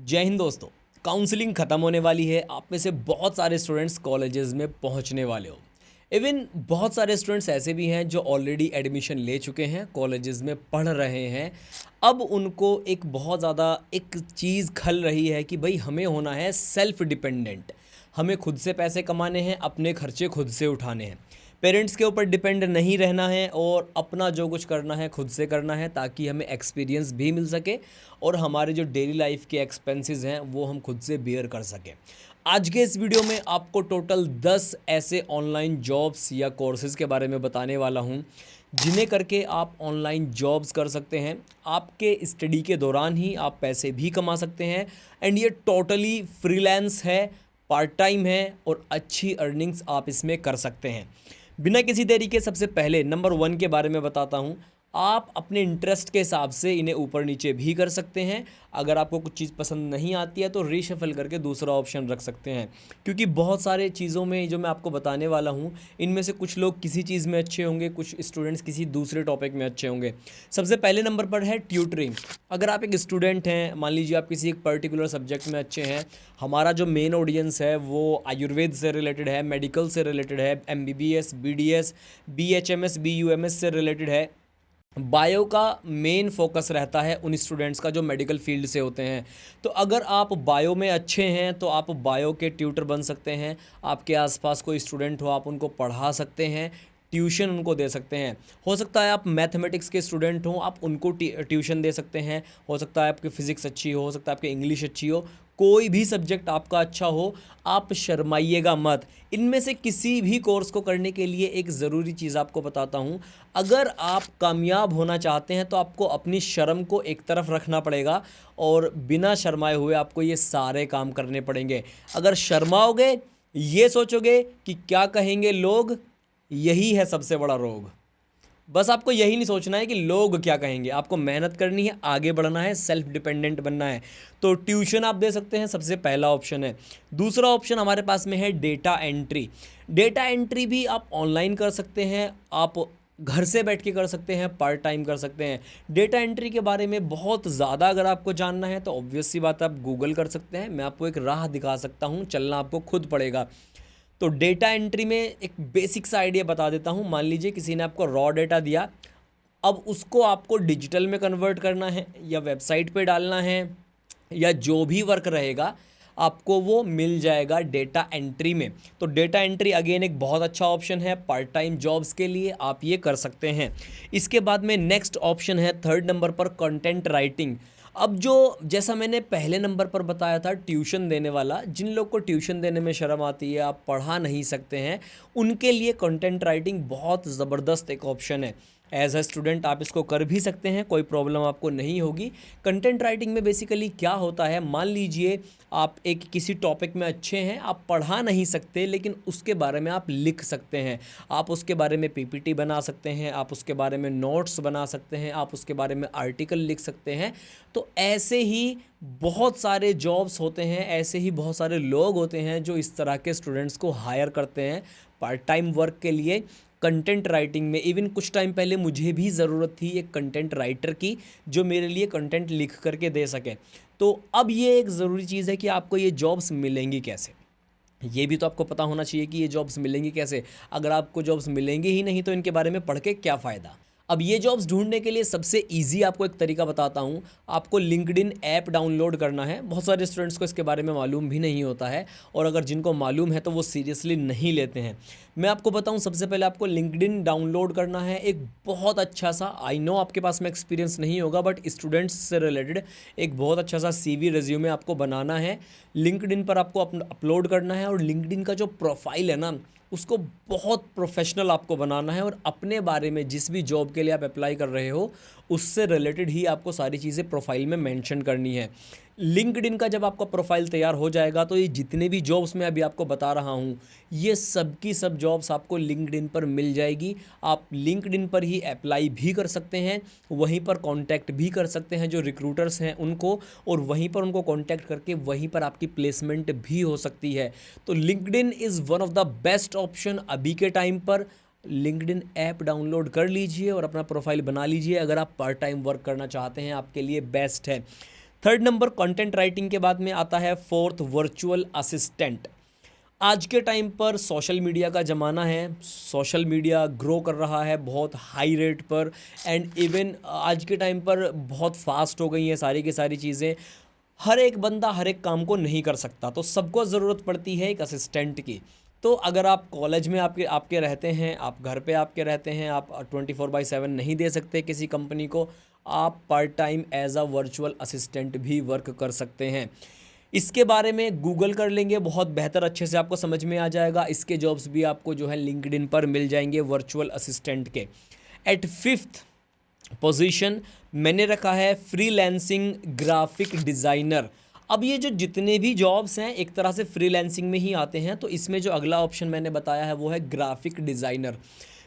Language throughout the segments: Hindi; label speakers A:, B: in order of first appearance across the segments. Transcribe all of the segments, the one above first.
A: जय हिंद दोस्तों। काउंसलिंग ख़त्म होने वाली है। आप में से बहुत सारे स्टूडेंट्स कॉलेजेस में पहुंचने वाले हो। इवन बहुत सारे स्टूडेंट्स ऐसे भी हैं जो ऑलरेडी एडमिशन ले चुके हैं, कॉलेजेस में पढ़ रहे हैं। अब उनको एक बहुत ज़्यादा एक चीज़ खल रही है कि भाई हमें होना है सेल्फ डिपेंडेंट। हमें खुद से पैसे कमाने हैं, अपने खर्चे खुद से उठाने हैं, पेरेंट्स के ऊपर डिपेंड नहीं रहना है और अपना जो कुछ करना है खुद से करना है, ताकि हमें एक्सपीरियंस भी मिल सके और हमारे जो डेली लाइफ के एक्सपेंसेस हैं वो हम खुद से बेयर कर सकें। आज के इस वीडियो में आपको टोटल 10 ऐसे ऑनलाइन जॉब्स या कोर्सेज़ के बारे में बताने वाला हूं जिन्हें करके आप ऑनलाइन जॉब्स कर सकते हैं। आपके स्टडी के दौरान ही आप पैसे भी कमा सकते हैं एंड ये टोटली फ्रीलांस है, पार्ट टाइम है और अच्छी अर्निंग्स आप इसमें कर सकते हैं। बिना किसी देरी के सबसे पहले नंबर 1 के बारे में बताता हूँ। आप अपने इंटरेस्ट के हिसाब से इन्हें ऊपर नीचे भी कर सकते हैं। अगर आपको कुछ चीज़ पसंद नहीं आती है तो रीशफल करके दूसरा ऑप्शन रख सकते हैं, क्योंकि बहुत सारे चीज़ों में जो मैं आपको बताने वाला हूँ इनमें से कुछ लोग किसी चीज़ में अच्छे होंगे, कुछ स्टूडेंट्स किसी दूसरे टॉपिक में अच्छे होंगे। सबसे पहले नंबर पर है ट्यूटरिंग। अगर आप एक स्टूडेंट हैं, मान लीजिए आप किसी एक पर्टिकुलर सब्जेक्ट में अच्छे हैं। हमारा जो मेन ऑडियंस है वो आयुर्वेद से रिलेटेड है, मेडिकल से रिलेटेड है, MBBS, BDS, BHMS, BUMS से रिलेटेड है। बायो का मेन फोकस रहता है उन स्टूडेंट्स का जो मेडिकल फील्ड से होते हैं। तो अगर आप बायो में अच्छे हैं तो आप बायो के ट्यूटर बन सकते हैं। आपके आसपास कोई स्टूडेंट हो, आप उनको पढ़ा सकते हैं, ट्यूशन उनको दे सकते हैं। हो सकता है आप मैथमेटिक्स के स्टूडेंट हों, आप उनको ट्यूशन दे सकते हैं। हो सकता है आपकी फ़िज़िक्स अच्छी हो सकता है आपकी इंग्लिश अच्छी हो, कोई भी सब्जेक्ट आपका अच्छा हो, आप शर्माइएगा मत। इनमें से किसी भी कोर्स को करने के लिए एक ज़रूरी चीज़ आपको बताता हूँ। अगर आप कामयाब होना चाहते हैं तो आपको अपनी शर्म को एक तरफ रखना पड़ेगा और बिना शर्माए हुए आपको ये सारे काम करने पड़ेंगे। अगर शर्माओगे, ये सोचोगे कि क्या कहेंगे लोग, यही है सबसे बड़ा रोग। बस आपको यही नहीं सोचना है कि लोग क्या कहेंगे, आपको मेहनत करनी है, आगे बढ़ना है, सेल्फ डिपेंडेंट बनना है। तो ट्यूशन आप दे सकते हैं, सबसे पहला ऑप्शन है। दूसरा ऑप्शन हमारे पास में है डेटा एंट्री। डेटा एंट्री भी आप ऑनलाइन कर सकते हैं, आप घर से बैठ के कर सकते हैं, पार्ट टाइम कर सकते हैं। डेटा एंट्री के बारे में बहुत ज़्यादा अगर आपको जानना है तो ऑब्वियस सी बात आप गूगल कर सकते हैं। मैं आपको एक राह दिखा सकता हूँ, चलना आपको खुद पड़ेगा। तो डेटा एंट्री में एक बेसिक सा आइडिया बता देता हूँ। मान लीजिए किसी ने आपको रॉ डेटा दिया, अब उसको आपको डिजिटल में कन्वर्ट करना है या वेबसाइट पे डालना है या जो भी वर्क रहेगा आपको वो मिल जाएगा डेटा एंट्री में। तो डेटा एंट्री अगेन एक बहुत अच्छा ऑप्शन है पार्ट टाइम जॉब्स के लिए, आप ये कर सकते हैं। इसके बाद में नेक्स्ट ऑप्शन है थर्ड नंबर पर कंटेंट राइटिंग। अब जो जैसा मैंने पहले नंबर पर बताया था ट्यूशन देने वाला, जिन लोग को ट्यूशन देने में शर्म आती है, आप पढ़ा नहीं सकते हैं, उनके लिए कंटेंट राइटिंग बहुत ज़बरदस्त एक ऑप्शन है। एज अ स्टूडेंट आप इसको कर भी सकते हैं, कोई प्रॉब्लम आपको नहीं होगी। कंटेंट राइटिंग में बेसिकली क्या होता है, मान लीजिए आप एक किसी टॉपिक में अच्छे हैं, आप पढ़ा नहीं सकते लेकिन उसके बारे में आप लिख सकते हैं। आप उसके बारे में PPT बना सकते हैं, आप उसके बारे में नोट्स बना सकते हैं, आप उसके बारे में आर्टिकल लिख सकते हैं। तो ऐसे ही बहुत सारे जॉब्स होते हैं, ऐसे ही बहुत सारे लोग होते हैं जो इस तरह के स्टूडेंट्स को हायर करते हैं पार्ट टाइम वर्क के लिए कंटेंट राइटिंग में। इवन कुछ टाइम पहले मुझे भी ज़रूरत थी एक कंटेंट राइटर की जो मेरे लिए कंटेंट लिख करके दे सके। तो अब ये एक ज़रूरी चीज़ है कि आपको ये जॉब्स मिलेंगी कैसे, ये भी तो आपको पता होना चाहिए कि ये जॉब्स मिलेंगी कैसे। अगर आपको जॉब्स मिलेंगी ही नहीं तो इनके बारे में पढ़ के क्या फ़ायदा। अब ये जॉब्स ढूंढने के लिए सबसे इजी आपको एक तरीका बताता हूँ। आपको लिंक्डइन ऐप डाउनलोड करना है। बहुत सारे स्टूडेंट्स को इसके बारे में मालूम भी नहीं होता है और अगर जिनको मालूम है तो वो सीरियसली नहीं लेते हैं। मैं आपको बताऊँ, सबसे पहले आपको लिंक्डइन डाउनलोड करना है। एक बहुत अच्छा सा, आई नो आपके पास में एक्सपीरियंस नहीं होगा बट स्टूडेंट्स से रिलेटेड एक बहुत अच्छा सा CV रिज्यूमे आपको बनाना है। लिंक्डइन पर आपको अपलोड करना है और लिंक्डइन का जो प्रोफाइल है ना उसको बहुत प्रोफेशनल आपको बनाना है और अपने बारे में जिस भी जॉब के लिए आप अप्लाई कर रहे हो उससे रिलेटेड ही आपको सारी चीज़ें प्रोफाइल में मेंशन करनी है। लिंक्डइन का जब आपका प्रोफाइल तैयार हो जाएगा तो ये जितने भी जॉब्स मैं अभी आपको बता रहा हूँ ये सब की सब जॉब्स आपको लिंक्डइन पर मिल जाएगी। आप लिंक्डइन पर ही अप्लाई भी कर सकते हैं, वहीं पर कांटेक्ट भी कर सकते हैं जो रिक्रूटर्स हैं उनको, और वहीं पर उनको कांटेक्ट करके वहीं पर आपकी प्लेसमेंट भी हो सकती है। तो LinkedIn is one of the best option अभी के टाइम पर। लिंक्डइन ऐप डाउनलोड कर लीजिए और अपना प्रोफाइल बना लीजिए। अगर आप पार्ट टाइम वर्क करना चाहते हैं आपके लिए बेस्ट है। थर्ड नंबर कंटेंट राइटिंग के बाद में आता है फोर्थ वर्चुअल असिस्टेंट। आज के टाइम पर सोशल मीडिया का ज़माना है, सोशल मीडिया ग्रो कर रहा है बहुत हाई रेट पर, एंड इवन आज के टाइम पर बहुत फास्ट हो गई हैं सारी की सारी चीज़ें। हर एक बंदा हर एक काम को नहीं कर सकता, तो सबको ज़रूरत पड़ती है एक असिस्टेंट की। तो अगर आप कॉलेज में आपके आपके रहते हैं, आप घर पे आपके रहते हैं, आप 24/7 नहीं दे सकते किसी कंपनी को, आप part time as a virtual assistant भी वर्क कर सकते हैं। इसके बारे में गूगल कर लेंगे, बहुत बेहतर अच्छे से आपको समझ में आ जाएगा। इसके जॉब्स भी आपको जो है लिंक्डइन पर मिल जाएंगे वर्चुअल असिस्टेंट के। एट फिफ्थ पोजीशन मैंने रखा है फ्रीलांसिंग ग्राफिक डिज़ाइनर। अब ये जो जितने भी जॉब्स हैं एक तरह से फ्रीलांसिंग में ही आते हैं, तो इसमें जो अगला ऑप्शन मैंने बताया है वो है ग्राफिक डिज़ाइनर।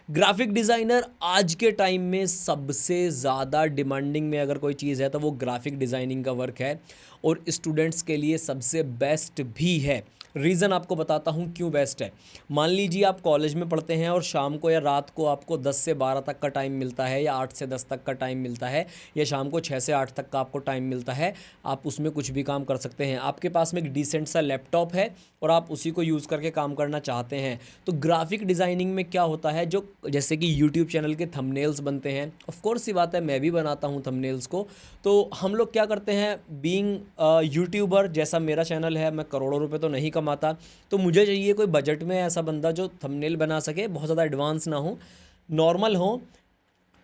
A: ग्राफिक डिज़ाइनर आज के टाइम में सबसे ज़्यादा डिमांडिंग में अगर कोई चीज़ है तो वो ग्राफिक डिज़ाइनिंग का वर्क है, और स्टूडेंट्स के लिए सबसे बेस्ट भी है। रीज़न आपको बताता हूँ क्यों बेस्ट है। मान लीजिए आप कॉलेज में पढ़ते हैं और शाम को या रात को आपको 10 से 12 तक का टाइम मिलता है, या 8 से 10 तक का टाइम मिलता है, या शाम को 6 से 8 तक का आपको टाइम मिलता है। आप उसमें कुछ भी काम कर सकते हैं, आपके पास में एक डिसेंट सा लैपटॉप है और आप उसी को यूज़ करके काम करना चाहते हैं। तो ग्राफिक डिज़ाइनिंग में क्या होता है, जो जैसे कि यूट्यूब चैनल के थंबनेल्स बनते हैं, ऑफ कोर्स सी बात है मैं भी बनाता हूँ थंबनेल्स को। तो हम लोग क्या करते हैं, बीइंग यूट्यूबर जैसा मेरा चैनल है, मैं करोड़ों रुपए तो नहीं कमाता, तो मुझे चाहिए कोई बजट में ऐसा बंदा जो थंबनेल बना सके, बहुत ज़्यादा एडवांस ना हो, नॉर्मल हो,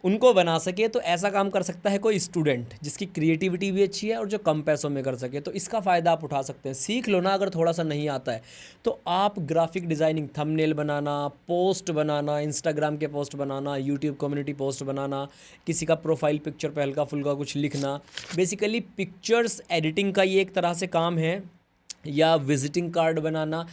A: उनको बना सके। तो ऐसा काम कर सकता है कोई स्टूडेंट जिसकी क्रिएटिविटी भी अच्छी है और जो कम पैसों में कर सके। तो इसका फ़ायदा आप उठा सकते हैं, सीख लो ना। अगर थोड़ा सा नहीं आता है तो आप ग्राफिक डिज़ाइनिंग, थंबनेल बनाना, पोस्ट बनाना, इंस्टाग्राम के पोस्ट बनाना, यूट्यूब कम्युनिटी पोस्ट बनाना, किसी का प्रोफाइल पिक्चर पे हल्का फुल्का कुछ लिखना, बेसिकली पिक्चर्स एडिटिंग का ये एक तरह से काम है, या विजिटिंग कार्ड बनाना।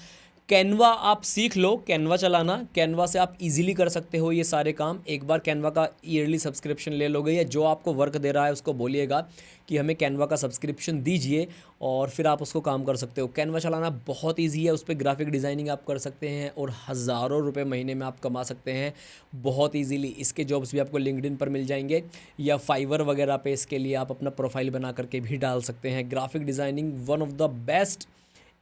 A: कैनवा आप सीख लो, कैनवा चलाना, कैनवा से आप इजीली कर सकते हो ये सारे काम। एक बार कैनवा का ईयरली सब्सक्रिप्शन ले लोगे, या जो आपको वर्क दे रहा है उसको बोलिएगा कि हमें कैनवा का सब्सक्रिप्शन दीजिए, और फिर आप उसको काम कर सकते हो। कैनवा चलाना बहुत इजी है, उस पर ग्राफिक डिज़ाइनिंग आप कर सकते हैं और हज़ारों रुपए महीने में आप कमा सकते हैं बहुत ईजीली। इसके जॉब्स भी आपको लिंक्डइन पर मिल जाएंगे, या फाइवर वगैरह पे इसके लिए आप अपना प्रोफाइल बना करके भी डाल सकते हैं। Graphic designing one of the best,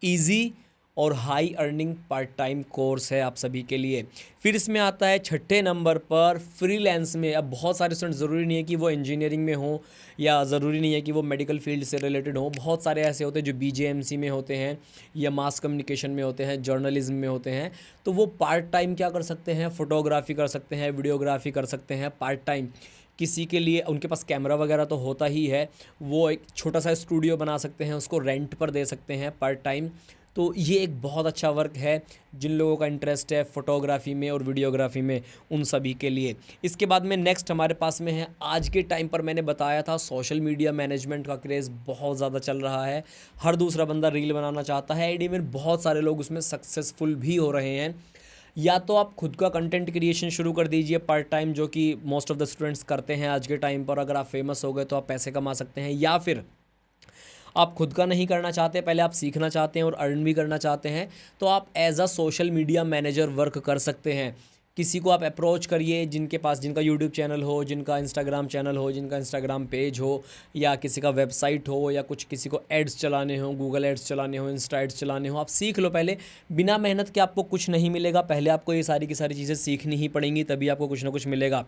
A: easy और high earning part time course है आप सभी के लिए। फिर इसमें आता है छठे नंबर पर फ्रीलांस में। अब बहुत सारे स्टूडेंट, ज़रूरी नहीं है कि वो इंजीनियरिंग में हो, या ज़रूरी नहीं है कि वो मेडिकल फील्ड से रिलेटेड हो। बहुत सारे ऐसे होते हैं जो बीजेएमसी में होते हैं, या मास कम्युनिकेशन में होते हैं, जर्नलिज्म में होते हैं। तो वो पार्ट टाइम क्या कर सकते हैं, फ़ोटोग्राफी कर सकते हैं, वीडियोग्राफी कर सकते हैं पार्ट टाइम। किसी के लिए उनके पास कैमरा वगैरह तो होता ही है, वो एक छोटा सा स्टूडियो बना सकते हैं, उसको रेंट पर दे सकते हैं पार्ट टाइम। तो ये एक बहुत अच्छा वर्क है जिन लोगों का इंटरेस्ट है फ़ोटोग्राफी में और वीडियोग्राफी में, उन सभी के लिए। इसके बाद में नेक्स्ट हमारे पास में है, आज के टाइम पर मैंने बताया था सोशल मीडिया मैनेजमेंट का क्रेज़ बहुत ज़्यादा चल रहा है। हर दूसरा बंदा रील बनाना चाहता है, एंड इवन बहुत सारे लोग उसमें सक्सेसफुल भी हो रहे हैं। या तो आप खुद का कंटेंट क्रिएशन शुरू कर दीजिए पार्ट टाइम, जो कि मोस्ट ऑफ द स्टूडेंट्स करते हैं आज के टाइम पर। अगर आप फेमस हो गए तो आप पैसे कमा सकते हैं, या फिर आप खुद का नहीं करना चाहते, पहले आप सीखना चाहते हैं और अर्न भी करना चाहते हैं, तो आप as a social media manager work कर सकते हैं। किसी को आप अप्रोच करिए जिनका यूट्यूब चैनल हो, जिनका इंस्टाग्राम चैनल हो, जिनका इंस्टाग्राम पेज हो, या किसी का वेबसाइट हो, या कुछ किसी को एड्स चलाने हो, गूगल एड्स चलाने हो, इंस्टा एड्स चलाने हो। आप सीख लो पहले, बिना मेहनत के आपको कुछ नहीं मिलेगा। पहले आपको ये सारी की सारी चीज़ें सीखनी ही पड़ेंगी, तभी आपको कुछ ना कुछ मिलेगा।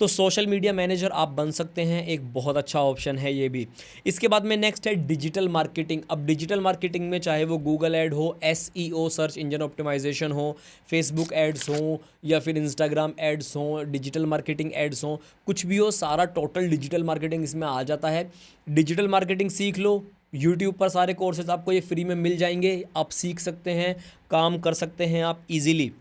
A: तो सोशल मीडिया मैनेजर आप बन सकते हैं, एक बहुत अच्छा ऑप्शन है ये भी। इसके बाद में नेक्स्ट है डिजिटल मार्केटिंग। अब डिजिटल मार्केटिंग में चाहे वो गूगल ऐड हो, एसईओ सर्च इंजन ऑप्टिमाइजेशन हो, फेसबुक एड्स हो, या फिर इंस्टाग्राम एड्स हो, डिजिटल मार्केटिंग एड्स हो, कुछ भी हो, सारा टोटल डिजिटल मार्केटिंग इसमें आ जाता है। डिजिटल मार्केटिंग सीख लो, यूट्यूब पर सारे कोर्सेज आपको ये फ्री में मिल जाएंगे, आप सीख सकते हैं, काम कर सकते हैं आप इजीली।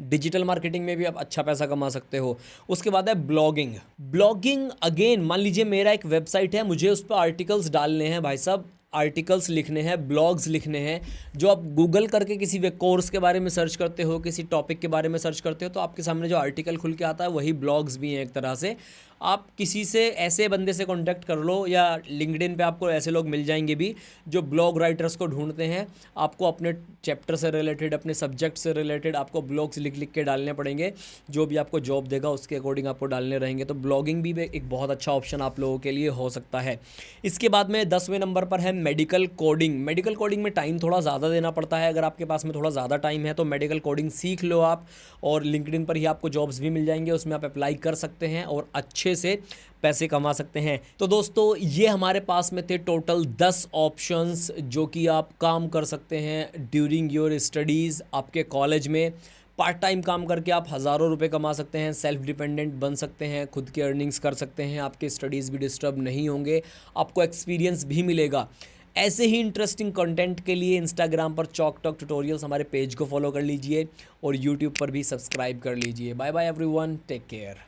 A: डिजिटल मार्केटिंग में भी आप अच्छा पैसा कमा सकते हो। उसके बाद है ब्लॉगिंग। ब्लॉगिंग अगेन, मान लीजिए मेरा एक वेबसाइट है, मुझे उस पर आर्टिकल्स डालने हैं भाई साहब, आर्टिकल्स लिखने हैं, ब्लॉग्स लिखने हैं। जो आप गूगल करके किसी कोर्स के बारे में सर्च करते हो, किसी टॉपिक के बारे में सर्च करते हो, तो आपके सामने जो आर्टिकल खुल के आता है वही ब्लॉग्स भी हैं एक तरह से। आप किसी से ऐसे बंदे से कांटेक्ट कर लो, या लिंक्डइन पे आपको ऐसे लोग मिल जाएंगे भी जो ब्लॉग राइटर्स को ढूंढते हैं। आपको अपने चैप्टर से रिलेटेड, अपने सब्जेक्ट से रिलेटेड आपको ब्लॉग्स लिख लिख के डालने पड़ेंगे। जो भी आपको जॉब देगा उसके अकॉर्डिंग आपको डालने रहेंगे। तो ब्लॉगिंग भी एक बहुत अच्छा ऑप्शन आप लोगों के लिए हो सकता है। इसके बाद में 10वें नंबर पर है मेडिकल कोडिंग। मेडिकल कोडिंग में टाइम थोड़ा ज़्यादा देना पड़ता है। अगर आपके पास में थोड़ा ज़्यादा टाइम है तो मेडिकल कोडिंग सीख लो आप, और लिंक्डइन पर ही आपको जॉब्स भी मिल जाएंगे, उसमें आप अप्लाई कर सकते हैं और अच्छे से पैसे कमा सकते हैं। तो दोस्तों ये हमारे पास में थे टोटल 10 ऑप्शंस जो कि आप काम कर सकते हैं ड्यूरिंग योर स्टडीज़। आपके कॉलेज में पार्ट टाइम काम करके आप हज़ारों रुपए कमा सकते हैं, सेल्फ डिपेंडेंट बन सकते हैं, खुद की अर्निंग्स कर सकते हैं, आपके स्टडीज़ भी डिस्टर्ब नहीं होंगे, आपको एक्सपीरियंस भी मिलेगा। ऐसे ही इंटरेस्टिंग कंटेंट के लिए इंस्टाग्राम पर चॉक टॉक ट्यूटोरियल्स हमारे पेज को फॉलो कर लीजिए और यूट्यूब पर भी सब्सक्राइब कर लीजिए। Bye bye everyone, take care.